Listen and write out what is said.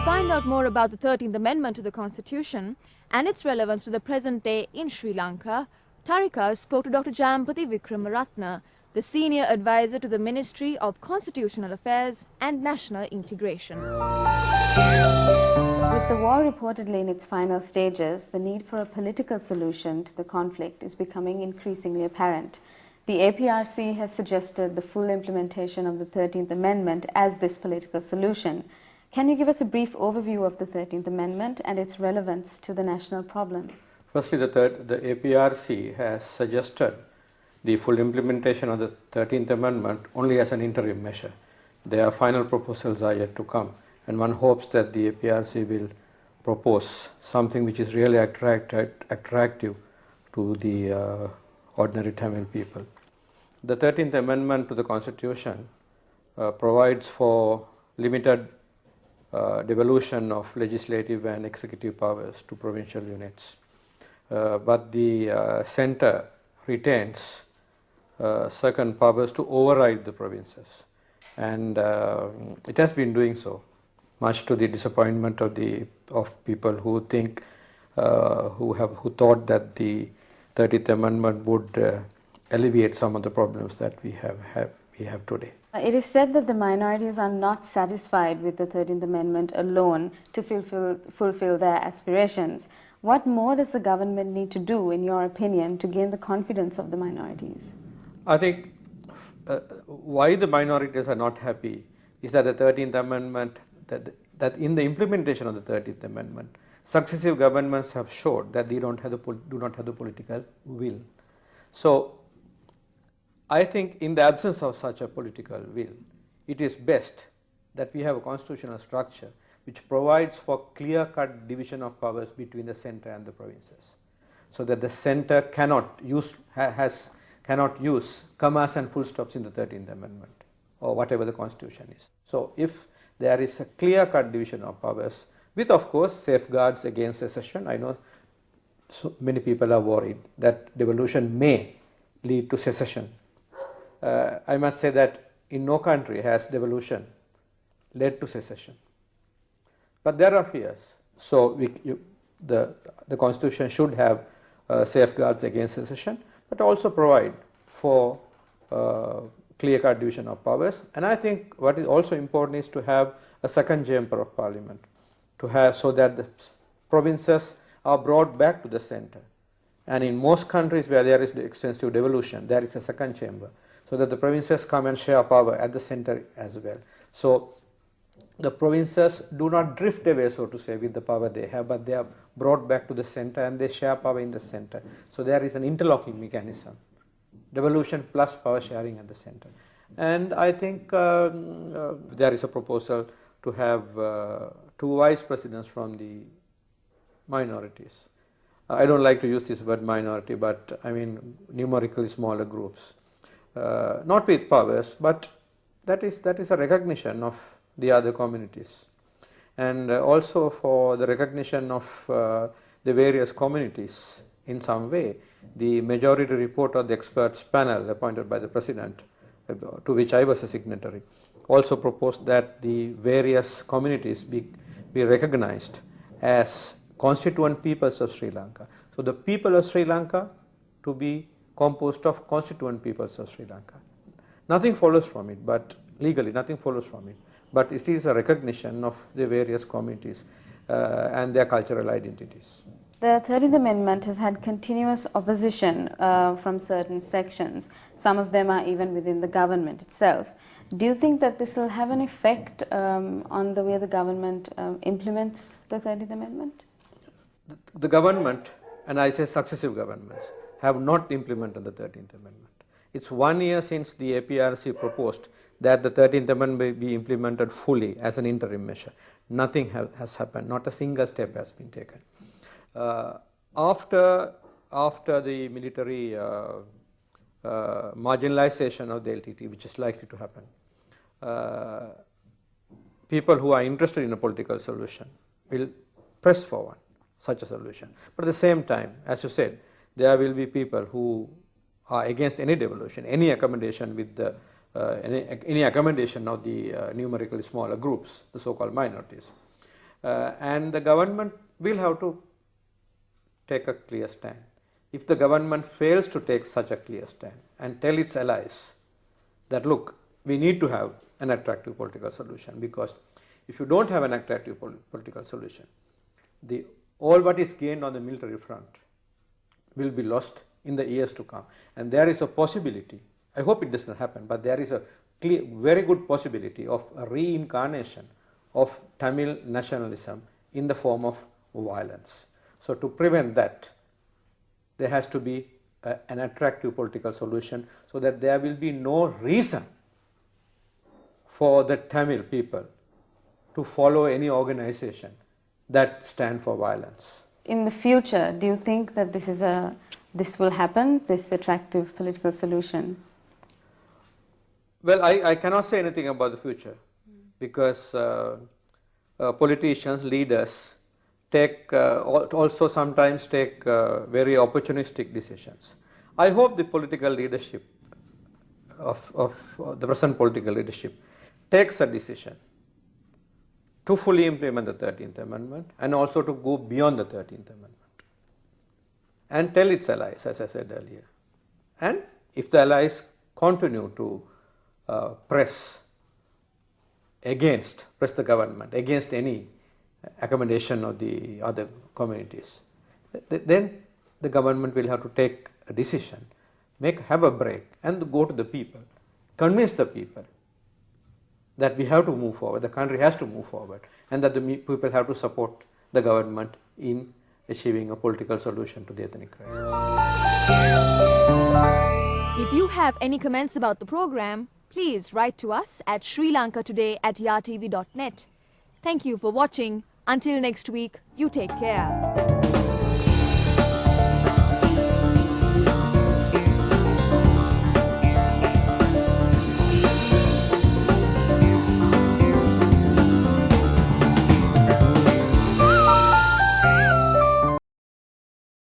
find out more about the 13th Amendment to the Constitution and its relevance to the present day in Sri Lanka, Tarika spoke to Dr. Jayampathy Vikramaratne, the senior advisor to the Ministry of Constitutional Affairs and National Integration. With the war reportedly in its final stages, the need for a political solution to the conflict is becoming increasingly apparent. The APRC has suggested the full implementation of the 13th Amendment as this political solution. Can you give us a brief overview of the 13th Amendment and its relevance to the national problem? Firstly, the APRC has suggested the full implementation of the 13th Amendment only as an interim measure. Their final proposals are yet to come, and one hopes that the APRC will propose something which is really attractive to the ordinary Tamil people. The 13th Amendment to the Constitution provides for limited devolution of legislative and executive powers to provincial units. But the centre retains certain powers to override the provinces, and it has been doing so, much to the disappointment of people who think who thought that the 13th Amendment would alleviate some of the problems that we have today. It is said that the minorities are not satisfied with the 13th Amendment alone to fulfill their aspirations. What more does the government need to do, in your opinion, to gain the confidence of the minorities? I think why the minorities are not happy is that the 13th Amendment, that in the implementation of the 13th Amendment, successive governments have showed that they do not have the political will. So I think in the absence of such a political will, it is best that we have a constitutional structure which provides for clear-cut division of powers between the centre and the provinces, so that the centre cannot use commas and full stops in the 13th Amendment or whatever the constitution is. So if there is a clear-cut division of powers with, of course, safeguards against secession, I know so many people are worried that devolution may lead to secession. I must say that in no country has devolution led to secession, but there are fears. So the constitution should have safeguards against secession, but also provide for clear-cut division of powers. And I think what is also important is to have a second chamber of parliament, so that the provinces are brought back to the centre. And in most countries where there is extensive devolution, there is a second chamber, so that the provinces come and share power at the centre as well. So the provinces do not drift away, so to say, with the power they have, but they are brought back to the centre and they share power in the centre. So there is an interlocking mechanism, devolution plus power sharing at the centre. And I think there is a proposal to have 2 vice presidents from the minorities. I don't like to use this word minority, but I mean numerically smaller groups. Not with powers, but that is a recognition of the other communities, and also for the recognition of the various communities in some way. The majority report of the experts panel appointed by the President, to which I was a signatory, also proposed that the various communities be recognized as constituent peoples of Sri Lanka. So the people of Sri Lanka to be composed of constituent peoples of Sri Lanka. Nothing follows from it, but legally nothing follows from it, but it is a recognition of the various communities and their cultural identities. The 13th Amendment has had continuous opposition from certain sections. Some of them are even within the government itself. Do you think that this will have an effect on the way the government implements the 13th Amendment? The government, and I say successive governments, have not implemented the 13th Amendment. It's 1 year since the APRC proposed that the 13th Amendment be implemented fully as an interim measure. Nothing has happened, not a single step has been taken. After the military marginalization of the LTT, which is likely to happen, people who are interested in a political solution will press for such a solution. But at the same time, as you said, there will be people who are against any devolution, any accommodation with the any accommodation of the numerically smaller groups, the so-called minorities. and the government will have to take a clear stand. If the government fails to take such a clear stand and tell its allies that, look, we need to have an attractive political solution, because if you don't have an attractive political solution, all what is gained on the military front will be lost in the years to come. And there is a possibility, I hope it does not happen, but there is a very good possibility of a reincarnation of Tamil nationalism in the form of violence. So to prevent that, there has to be an attractive political solution, so that there will be no reason for the Tamil people to follow any organization that stand for violence. In the future, do you think that this will happen, this attractive political solution? Well, I cannot say anything about the future, because politicians, leaders also sometimes take very opportunistic decisions. I hope the political leadership of the present political leadership takes a decision to fully implement the 13th Amendment, and also to go beyond the 13th Amendment and tell its allies, as I said earlier. And if the allies continue to press the government against any accommodation of the other communities, then the government will have to take a decision, have a break, and go to the people, convince the people that we have to move forward, the country has to move forward, and that the people have to support the government in achieving a political solution to the ethnic crisis. If you have any comments about the program, please write to us at srilankatoday@yartv.net. Thank you for watching. Until next week, you take care.